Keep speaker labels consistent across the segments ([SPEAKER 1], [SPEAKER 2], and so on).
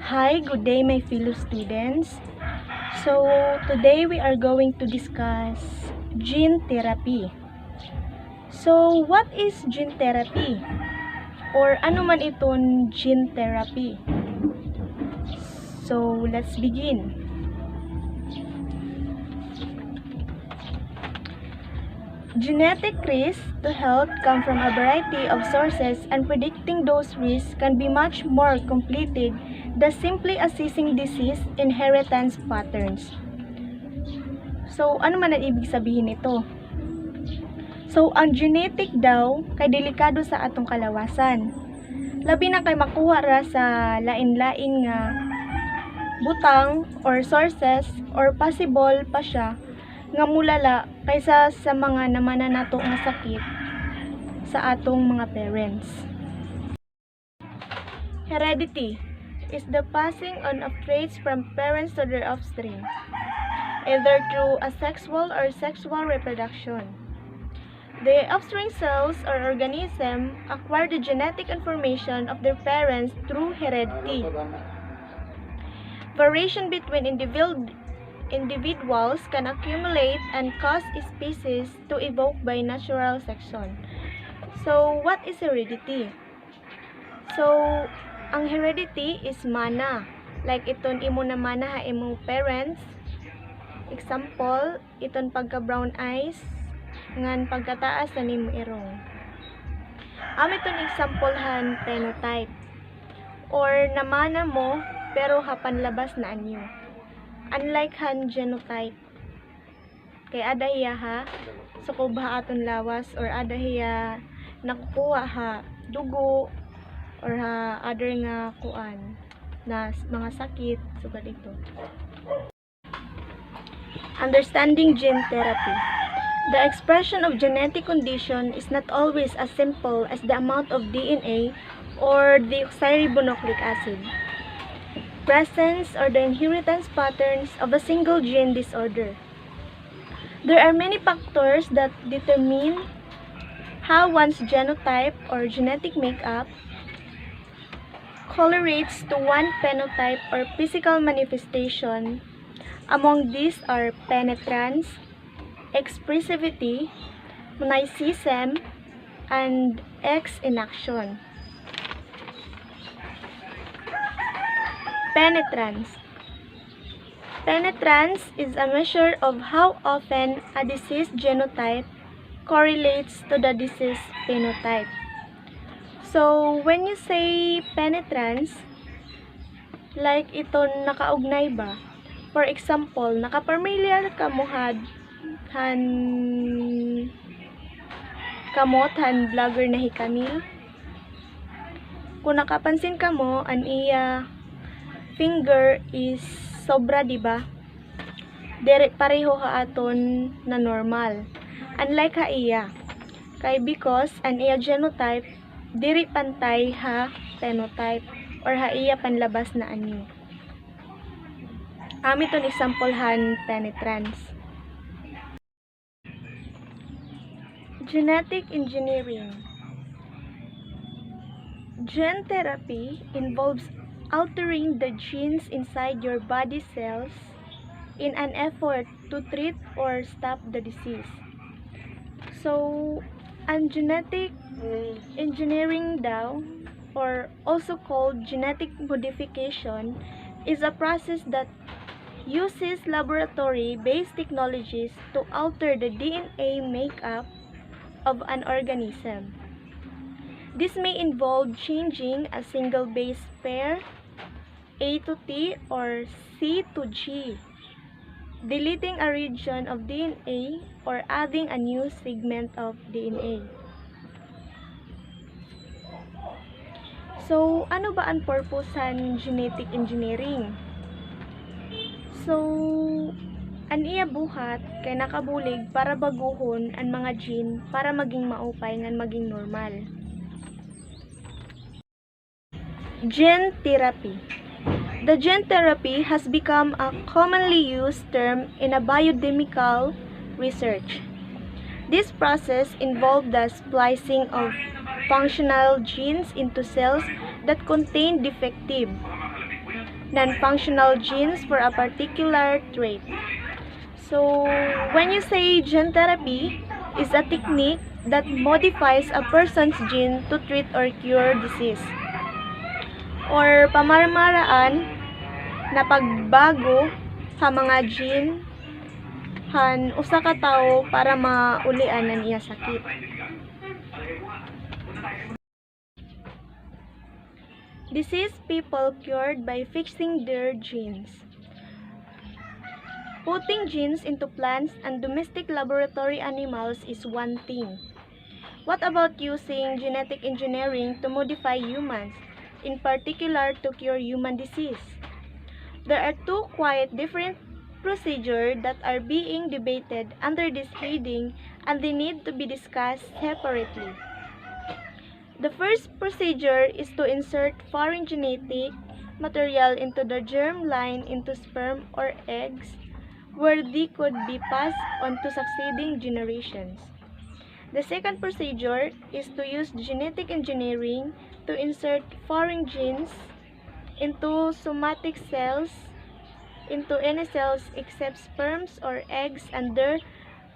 [SPEAKER 1] Hi, good day my fellow students. So, today we are going to discuss gene therapy. So, what is gene therapy? Or ano man itong gene therapy? So, let's begin. Genetic risks to health come from a variety of sources, and predicting those risks can be much more complicated than simply assessing disease inheritance patterns. So, ano man ang ibig sabihin nito? So, ang genetic daw kay delikado sa atong kalawasan. Labi na kay makuha ra sa lain-laing nga butang or sources or possible pa siya nga mulala kaysa sa mga namananato nga sakit sa atong mga parents. Heredity is the passing on of traits from parents to their offspring, either through asexual or sexual reproduction. The offspring cells or organism acquire the genetic information of their parents through heredity. Variation between individuals can accumulate and cause species to evolve by natural selection. So, what is heredity? So, ang heredity is mana. Like iton imo na mana ha imong parents. Example, iton pagka brown eyes ngan pagkataas na nimo irong. Iton example han phenotype. Or namana mo pero hapanlabas na anyo. Unlike han genotype, kay ada hiya ha sukob ha aton lawas or ada hiya nakukuha ha dugo or ha other nga kuan na mga sakit sugad ito. Understanding gene therapy. The expression of genetic condition is not always as simple as the amount of DNA or deoxyribonucleic acid presence or the inheritance patterns of a single gene disorder. There are many factors that determine how one's genotype or genetic makeup correlates to one phenotype or physical manifestation. Among these are penetrance, expressivity, monoicism, and X-inaction. Penetrance. Penetrance is a measure of how often a disease genotype correlates to the disease phenotype. So, when you say penetrance, like iton nakaugnay ba? For example, nakapamilyar ka mo kamot han vlogger na hikamil. Kung nakapansin ka mo, an iya finger is sobra, diba? Dere pareho ha aton na normal. Unlike ha iya. Kay because an iya genotype diri pantay ha phenotype or ha iya panlabas na anyo. Amiton example han penetrance. Genetic engineering. Gene therapy involves altering the genes inside your body cells in an effort to treat or stop the disease. So, ang genetic engineering daw, or also called genetic modification, is a process that uses laboratory-based technologies to alter the DNA makeup of an organism. This may involve changing a single base pair A to T or C to G, deleting a region of DNA or adding a new segment of DNA. So, ano ba ang purpose ng genetic engineering? So, ang iya buhat kay nakabulig para baguhon ang mga gene para maging maupay ngan maging normal. Gene therapy. The gene therapy has become a commonly used term in a biochemical research. This process involved the splicing of functional genes into cells that contain defective non-functional genes for a particular trait. So, when you say gene therapy is a technique that modifies a person's gene to treat or cure disease. Or pamamaraan na pagbago sa mga gene han usa ka tawo para maulian ang iya sakit. Disease people cured by fixing their genes. Putting genes into plants and domestic laboratory animals is one thing. What about using genetic engineering to modify humans, in particular to cure human disease? There are two quite different procedures that are being debated under this heading, and they need to be discussed separately. The first procedure is to insert foreign genetic material into the germ line into sperm or eggs, where they could be passed on to succeeding generations. The second procedure is to use genetic engineering to insert foreign genes into somatic cells, into any cells except sperms or eggs and their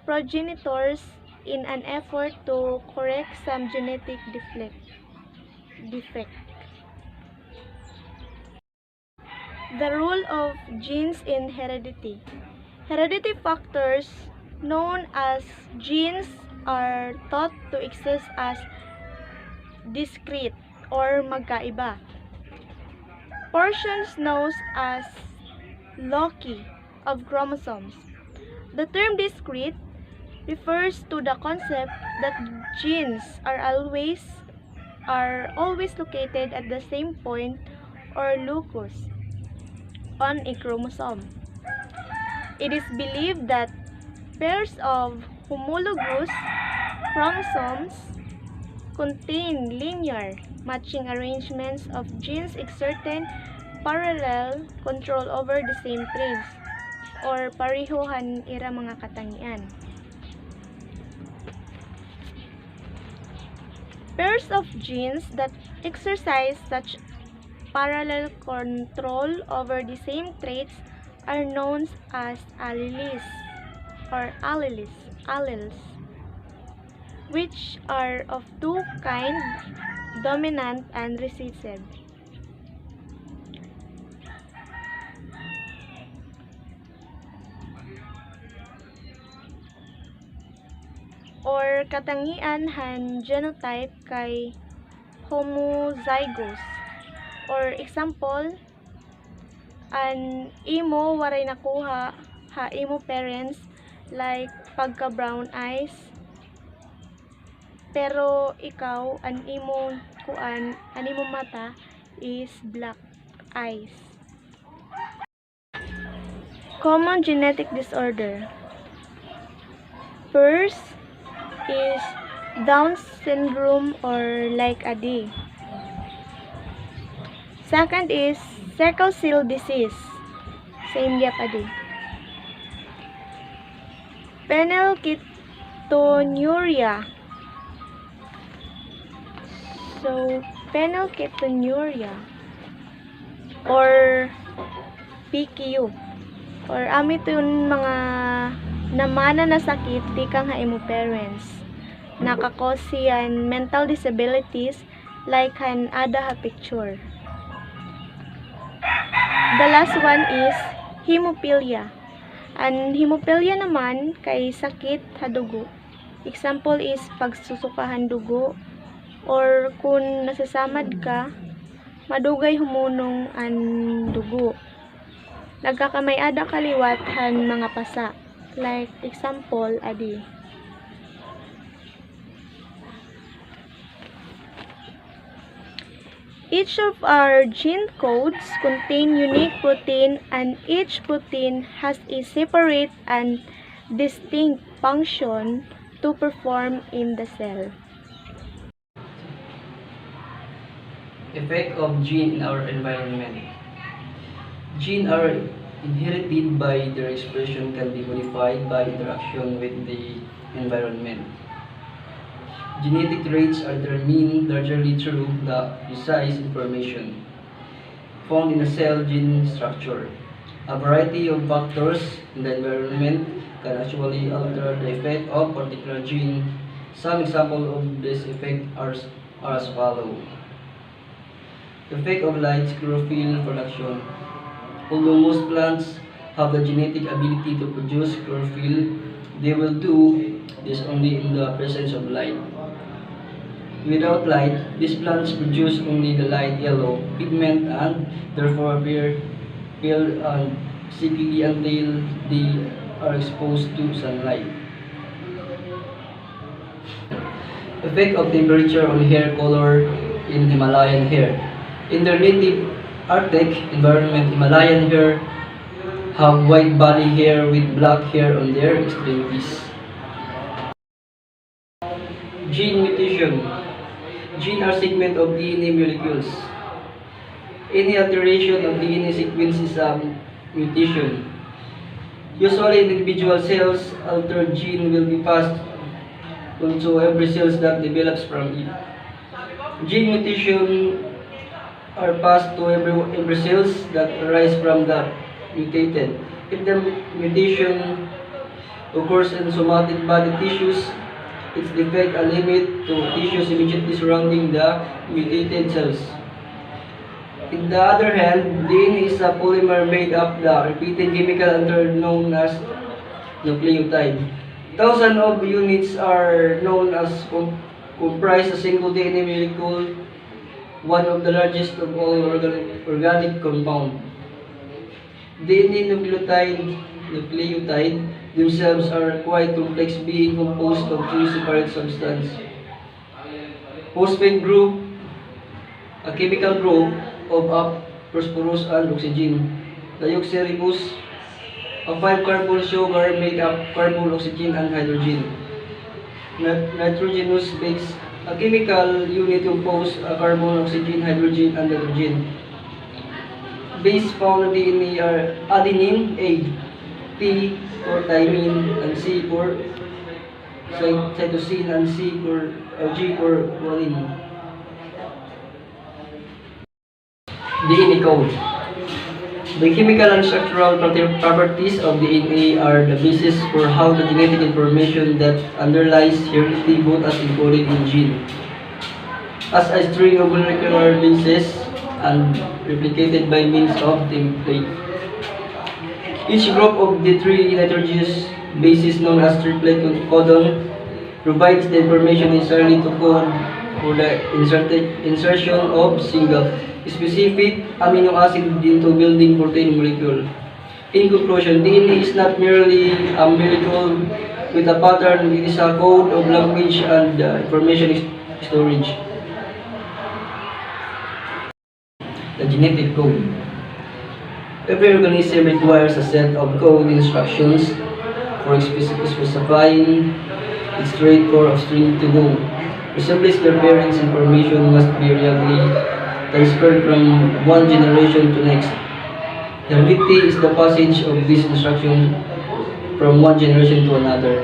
[SPEAKER 1] progenitors in an effort to correct some genetic defect. The role of genes in heredity. Heredity factors known as genes are thought to exist as discrete or magkaiba. Portions known as loci of chromosomes. The term discrete refers to the concept that genes are always located at the same point or locus on a chromosome. It is believed that pairs of homologous chromosomes contain linear matching arrangements of genes exerting parallel control over the same traits or parehohan ira mga katangian. Pairs of genes that exercise such parallel control over the same traits are known as alleles, which are of two kinds, dominant and recessive. Or katangian han genotype kay homozygous. Or example, an imo waray nakuha ha imo parents like pagka brown eyes, pero ikaw an imo mata is black eyes. Common genetic disorder. First is Down syndrome or like AD. Second is sickle cell disease. Same yap AD. Phenylketonuria. So, phenylketonuria or PQ. Or amit yun mga namana na sakit di kang imo parents. Nakakos siyan mental disabilities like han ada ha picture. The last one is hemophilia. Ang hemophilia naman kay sakit ha dugo. Example is pagsusukahan dugo or kung nasasamad ka, madugay humunong ang dugo. Nagkakamay ada kaliwat han mga pasa. Like example, adi. Each of our gene codes contain unique protein, and each protein has a separate and distinct function to perform in the cell.
[SPEAKER 2] Effect of gene in our environment. Genes are inherited by their expression can be modified by interaction with the environment. Genetic traits are determined largely through the precise information. found in a cell gene structure. A variety of factors in the environment can actually alter the effect of particular gene. Some examples of this effect are as follows. Effect of light chlorophyll production. Although most plants have the genetic ability to produce chlorophyll, they will do this only in the presence of light. Without light, these plants produce only the light yellow pigment and therefore appear pale and sickly until they are exposed to sunlight. Effect of temperature on hair color in Himalayan hair. In their native Arctic environment, Himalayan hair have white body hair with black hair on their extremities. Gene mutation. Gene are segments of DNA molecules. Any alteration of DNA sequence is a mutation. Usually in individual cells, altered gene will be passed on to every cell that develops from it. Gene mutation are passed to every cells that arise from the mutated. If the mutation occurs in somatic body tissues, its defect are limited to tissues immediately surrounding the mutated cells. On the other hand, DNA is a polymer made up the repeated chemical entry known as nucleotide. Thousands of units are known as comprise a single DNA molecule, one of the largest of all organic compounds. DNA nucleotide themselves are quite complex, being composed of two separate substances. Phosphate group, a chemical group of phosphorus and oxygen. Deoxyribose, a 5-carbon sugar made up carbon, oxygen, and hydrogen. Nitrogenous base, a chemical unit composed of carbon, oxygen, hydrogen, and nitrogen. Base found in DNA are adenine, A, T for thymine, and C for cytosine, and G for guanine. DNA code. The chemical and structural properties of DNA are the basis for how the genetic information that underlies heredity both as encoded in gene, as a string of molecular bases and replicated by means of template. Each group of the three nitrogenous bases known as triplet codon provides the information necessary to code for the insertion of single specific amino acid into building protein molecule. In conclusion, DNA is not merely a molecule with a pattern, it is a code of language and information storage. The genetic code. Every organism requires a set of code instructions for specifying its trait for offspring to go. Resembles their parents' information must be reliably transferred from one generation to next. Heredity is the passage of these instructions from one generation to another.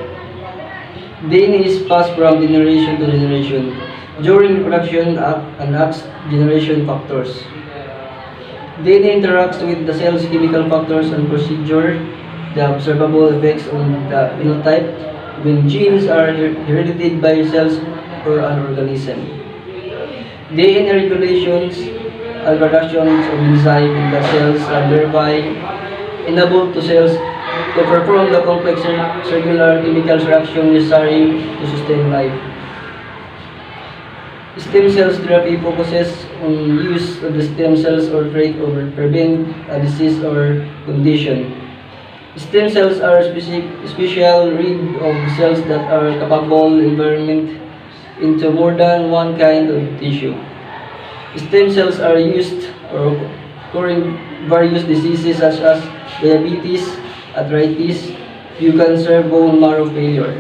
[SPEAKER 2] DNA is passed from generation to generation during reproduction and acts generation factors. DNA interacts with the cell's chemical factors and procedure the observable effects on the phenotype when genes are heredited by cells or an organism. DNA regulations and productions of enzymes in the cells are thereby enabled to cells to perform the complex circular chemical reaction necessary to sustain life. Stem cells therapy focuses on use of the stem cells or trait to prevent a disease or condition. Stem cells are special rid of cells that are capable environment into more than one kind of tissue. Stem cells are used for curing various diseases such as diabetes, arthritis, cancer, bone marrow failure.